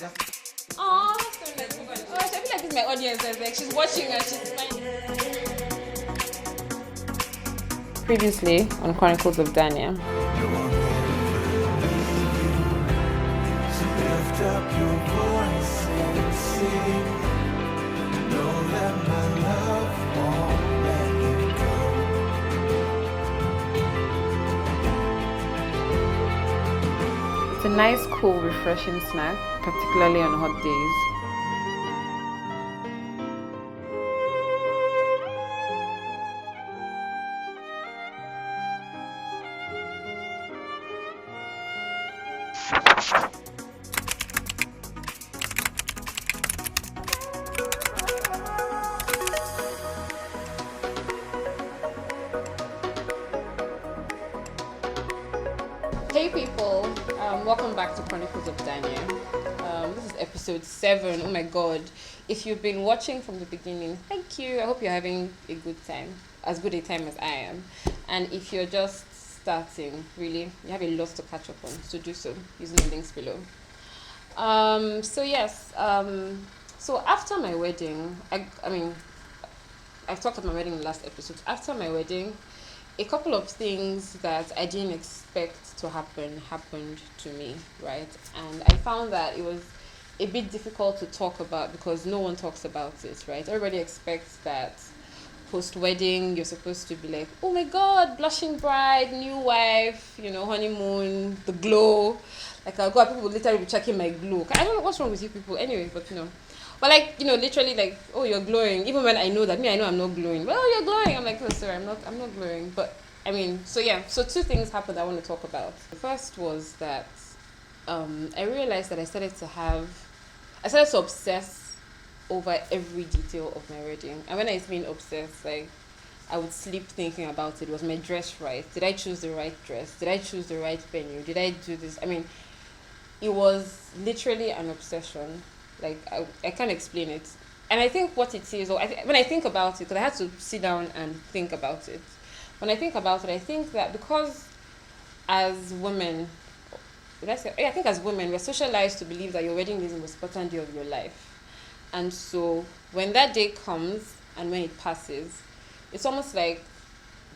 Oh, that's so nice. Oh, I feel like it's my audience. Like she's watching and she's fine. Previously on Chronicles of Dania. Lift up your voice and sing. Know that my love won't let you go. It's a nice, cool, refreshing snack, particularly on hot days. Hey people, welcome back to Chronicles of Dania. This is episode 7. Oh my god. If you've been watching from the beginning, thank you. I hope you're having a good time, as good a time as I am. And if you're just starting, really, you have a lot to catch up on, so do so using the links below. So after my wedding, I've talked about my wedding in the last episode. After my wedding, a couple of things that I didn't expect to happen happened to me, right? And I found that it was a bit difficult to talk about because no one talks about it, right? Everybody expects that post-wedding you're supposed to be like, oh my god, blushing bride, new wife, honeymoon, the glow. Like I'll go out, people will literally be checking my glow. I don't know what's wrong with you people anyway, but But literally like, oh, you're glowing. Even when I know that, I know I'm not glowing. Well, you're glowing. I'm like, oh, sorry, I'm not glowing. But so 2 things happened I want to talk about. The first was that I realized that I started to obsess over every detail of my wedding. And when I mean obsessed, like, I would sleep thinking about it. Was my dress right? Did I choose the right dress? Did I choose the right venue? Did I do this? It was literally an obsession. Like, I can't explain it. And I think what it is, when I think about it, because I had to sit down and think about it. When I think about it, I think that because as women, I think as women, we're socialized to believe that your wedding is the most important day of your life. And so when that day comes and when it passes, it's almost like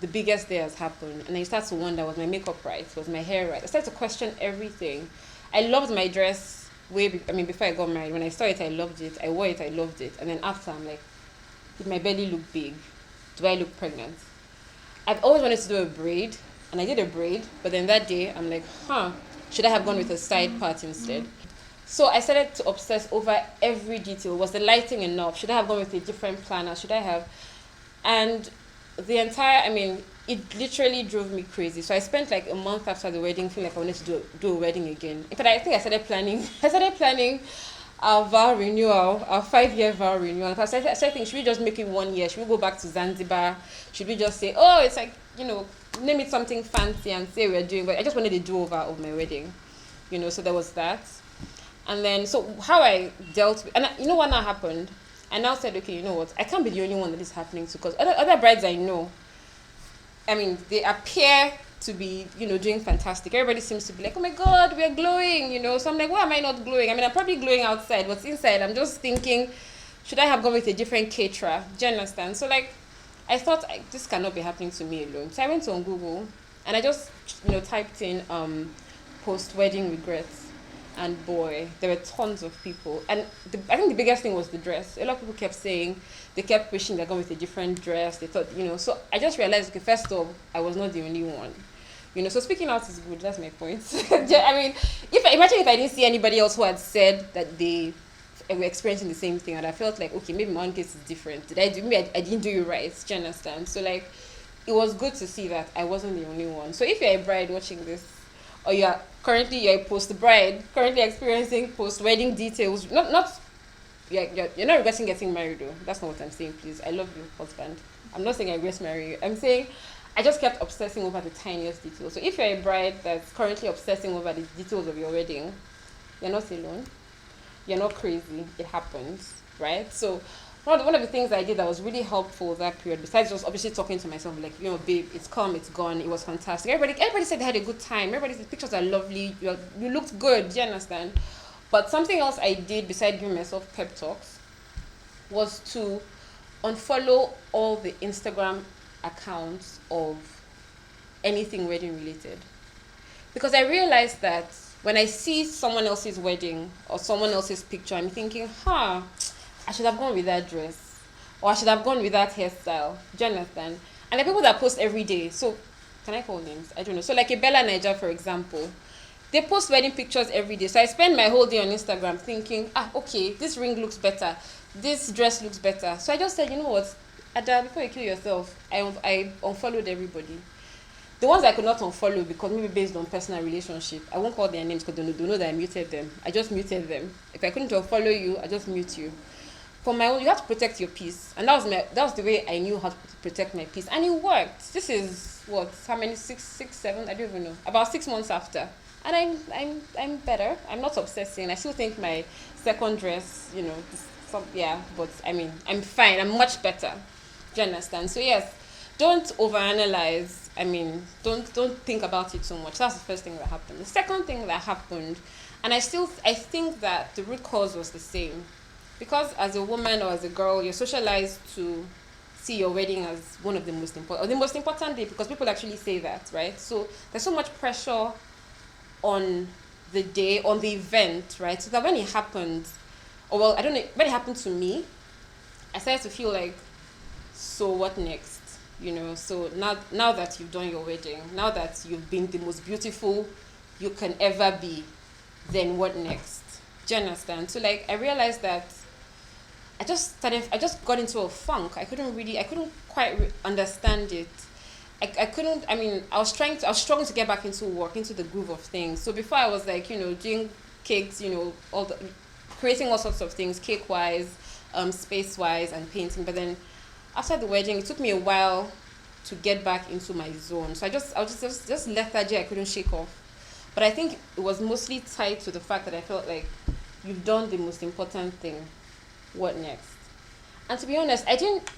the biggest day has happened. And then you start to wonder, was my makeup right? Was my hair right? I start to question everything. I loved my dress before I got married. When I saw it, I loved it. I wore it, I loved it. And then after, I'm like, did my belly look big? Do I look pregnant? I've always wanted to do a braid, and I did a braid. But then that day, I'm like, should I have gone with a side part instead? So I started to obsess over every detail. Was the lighting enough? Should I have gone with a different planner? Should I have? And the entire, it literally drove me crazy. So I spent like a month after the wedding feeling like I wanted to do a wedding again. In fact, I think I started planning our vow renewal, our 5-year vow renewal. I started thinking, should we just make it 1 year? Should we go back to Zanzibar? Should we just say, oh, it's like, name it something fancy and say we're doing, but I just wanted a do-over of my wedding. So there was that. And then, so how I dealt with, and what now happened? I now said, okay, you know what? I can't be the only one that is happening to, because other brides I know, they appear to be, doing fantastic. Everybody seems to be like, oh my God, we're glowing, So I'm like, why am I not glowing? I'm probably glowing outside, but inside, I'm just thinking, should I have gone with a different caterer? Do you understand? So like, I thought this cannot be happening to me alone. So I went on Google and I just, typed in post-wedding regrets. And boy, there were tons of people. And I think the biggest thing was the dress. A lot of people kept saying, they kept wishing they'd gone with a different dress. They thought, so I just realized, okay, first of all, I was not the only one. So speaking out is good, that's my point. Imagine if I didn't see anybody else who had said that they were experiencing the same thing, and I felt like, okay, maybe my own case is different. Maybe I didn't do it right, do you understand? So like, it was good to see that I wasn't the only one. So if you're a bride watching this, or you're a post-bride, currently experiencing post-wedding details, you're not regretting getting married though. That's not what I'm saying, please. I love you, husband. I'm not saying I regret marrying you. I'm saying I just kept obsessing over the tiniest details. So if you're a bride that's currently obsessing over the details of your wedding, you're not alone. You're not crazy. It happens, right? So one of the things I did that was really helpful that period, besides just obviously talking to myself, like, babe, it's come, it's gone, it was fantastic. Everybody said they had a good time. Everybody said pictures are lovely. You looked good. Do you understand? But something else I did besides giving myself pep talks was to unfollow all the Instagram accounts of anything wedding related. Because I realized that when I see someone else's wedding or someone else's picture, I'm thinking, I should have gone with that dress. Or I should have gone with that hairstyle. Do you understand? And the people that post every day. So, can I call names? I don't know. So, like a Bella Niger, for example, they post wedding pictures every day. So, I spend my whole day on Instagram thinking, okay, this ring looks better. This dress looks better. So, I just said, you know what? Ada, before you kill yourself, I unfollowed everybody. The ones I could not unfollow because maybe based on personal relationship, I won't call their names because they know that I muted them. I just muted them. If I couldn't unfollow you, I just mute you. For my own, you have to protect your peace, and that was the way I knew how to protect my peace, and it worked. This is how many six, seven? I don't even know. About 6 months after, and I'm better. I'm not obsessing. I still think my second dress, but I mean, I'm fine. I'm much better. Do you understand? So yes, don't overanalyze. I mean, don't think about it too much. That's the first thing that happened. The second thing that happened, and I think that the root cause was the same. Because as a woman or as a girl, you're socialized to see your wedding as one of the most important, or the most important day, because people actually say that, right? So there's so much pressure on the day, on the event, right? So that when it happened, I don't know, when it happened to me, I started to feel like, so what next? So now that you've done your wedding, now that you've been the most beautiful you can ever be, then what next? Do you understand? So like I realized that I just got into a funk. I couldn't quite understand it. I was struggling to get back into work, into the groove of things. So before I was like, doing cakes, creating all sorts of things, cake wise, space wise, and painting. But then after the wedding, it took me a while to get back into my zone. So I was just lethargy I couldn't shake off. But I think it was mostly tied to the fact that I felt like you've done the most important thing. What next? And to be honest, I didn't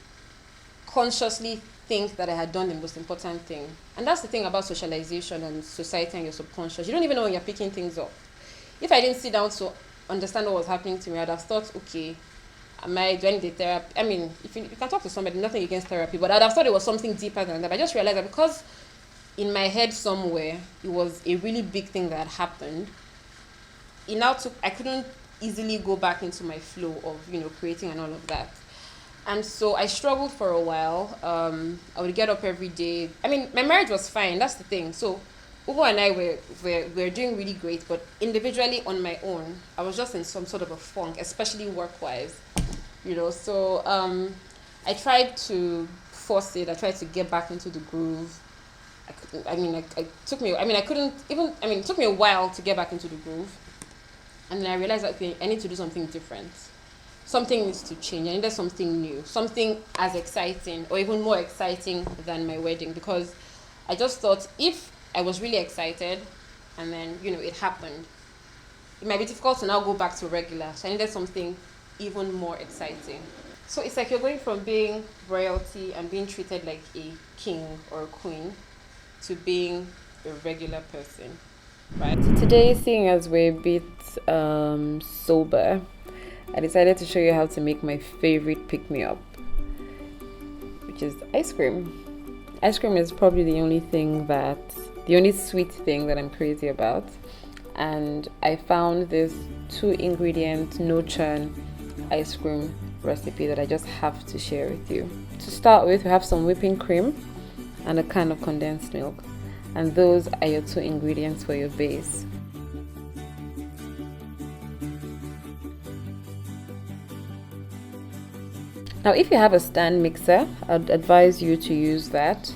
consciously think that I had done the most important thing. And that's the thing about socialization and society and your subconscious. You don't even know when you're picking things up. If I didn't sit down to understand what was happening to me, I'd have thought, okay, do I need the therapy? I mean, if you can talk to somebody, nothing against therapy, but I'd have thought it was something deeper than that. But I just realized that because in my head somewhere, it was a really big thing that had happened, I couldn't easily go back into my flow of, creating and all of that. And so I struggled for a while. I would get up every day. I mean, my marriage was fine. That's the thing. So Ugo and I were doing really great, but individually on my own, I was just in some sort of a funk, especially work-wise, So I tried to force it. I tried to get back into the groove. It took me a while to get back into the groove. And then I realized that, okay, I need to do something different. Something needs to change. I needed something new, something as exciting or even more exciting than my wedding, because I just thought if I was really excited and then, it happened, it might be difficult to now go back to regular. So I needed something even more exciting. So it's like you're going from being royalty and being treated like a king or a queen to being a regular person, right? So today, seeing as we're a bit sober, I decided to show you how to make my favorite pick-me-up, which is ice cream. Ice cream is probably the only sweet thing that I'm crazy about. And I found this 2-ingredient, no churn ice cream recipe that I just have to share with you. To start with, we have some whipping cream and a can of condensed milk. And those are your 2 ingredients for your base. Now, if you have a stand mixer, I'd advise you to use that,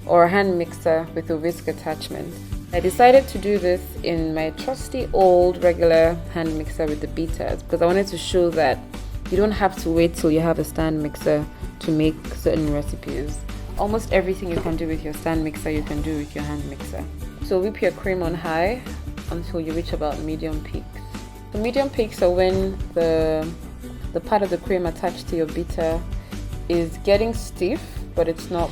or a hand mixer with a whisk attachment. I decided to do this in my trusty old regular hand mixer with the beaters because I wanted to show that you don't have to wait till you have a stand mixer to make certain recipes. Almost everything you can do with your stand mixer, you can do with your hand mixer. So whip your cream on high until you reach about medium peaks. The medium peaks are when the part of the cream attached to your beater is getting stiff, but it's not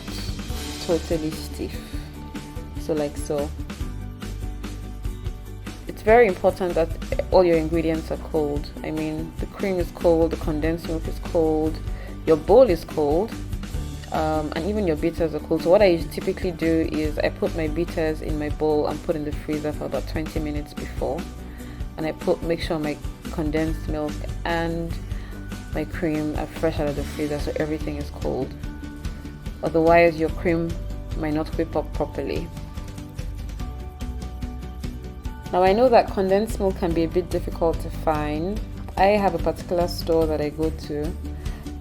totally stiff. So like so. It's very important that all your ingredients are cold. I mean, the cream is cold, the condensed milk is cold, your bowl is cold, and even your bitters are cold. So what I typically do is I put my bitters in my bowl and put in the freezer for about 20 minutes before, and I make sure my condensed milk and my cream are fresh out of the freezer, so everything is cold. Otherwise your cream might not whip up properly. Now I know that condensed milk can be a bit difficult to find. I have a particular store that I go to,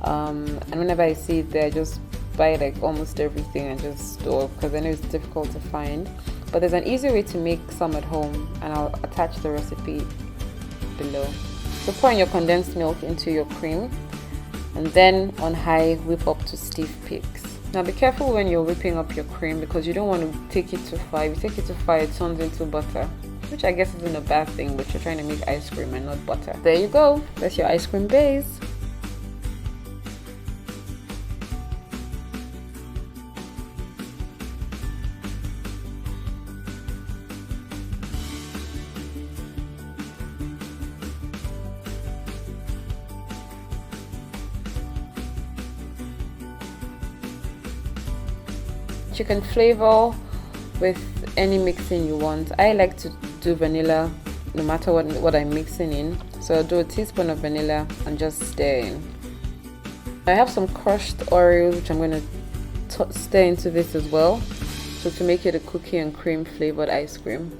and whenever I see it there, I just buy like almost everything and just store, because I know it's difficult to find. But there's an easy way to make some at home, and I'll attach the recipe below. So pour in your condensed milk into your cream, and then on high whip up to stiff peaks. Now be careful when you're whipping up your cream, because you don't want to take it too far. If you take it too far, it turns into butter, which I guess isn't a bad thing, but you're trying to make ice cream and not butter. There you go, that's your ice cream base. You can flavor with any mixing you want. I like to do vanilla no matter what I'm mixing in, so I'll do a teaspoon of vanilla and just stir in. I have some crushed Oreos which I'm going to stir into this as well, so to make it a cookie and cream flavored ice cream.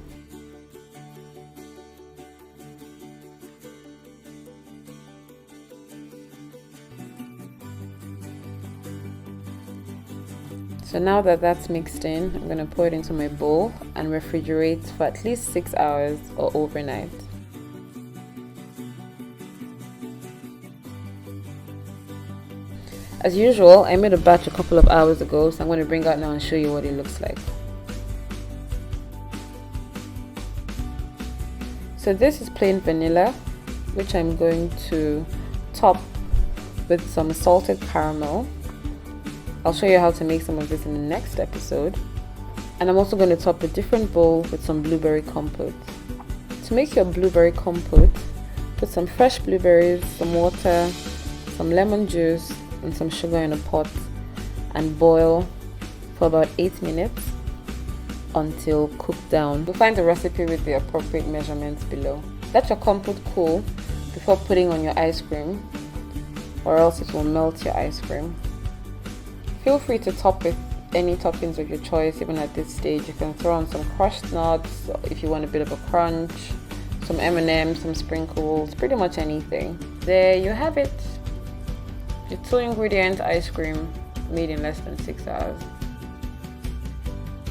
So now that that's mixed in, I'm going to pour it into my bowl and refrigerate for at least 6 hours or overnight. As usual, I made a batch a couple of hours ago, so I'm going to bring it out now and show you what it looks like. So this is plain vanilla, which I'm going to top with some salted caramel. I'll show you how to make some of this in the next episode. And I'm also going to top a different bowl with some blueberry compote. To make your blueberry compote, put some fresh blueberries, some water, some lemon juice, and some sugar in a pot and boil for about 8 minutes until cooked down. You'll find the recipe with the appropriate measurements below. Let your compote cool before putting on your ice cream, or else it will melt your ice cream. Feel free to top with any toppings of your choice. Even at this stage, you can throw on some crushed nuts if you want a bit of a crunch, some M&Ms, some sprinkles, pretty much anything. There you have it, your 2-ingredient ice cream made in less than 6 hours.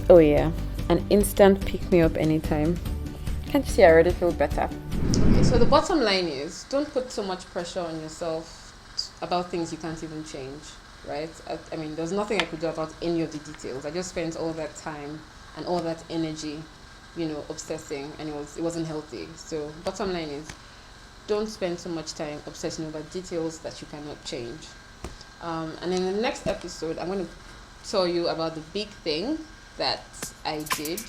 Oh yeah, an instant pick-me-up anytime. Can't you see I already feel better? Okay, so the bottom line is, don't put so much pressure on yourself about things you can't even change. Right? I mean, there's nothing I could do about any of the details. I just spent all that time and all that energy, obsessing, and it wasn't healthy. So bottom line is, don't spend so much time obsessing over details that you cannot change. And in the next episode, I'm going to tell you about the big thing that I did,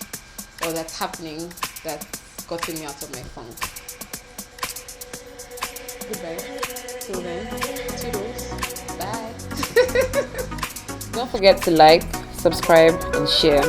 or that's happening, that's gotten me out of my funk. Goodbye. Till then, toodles. Bye. Don't forget to like, subscribe, and share.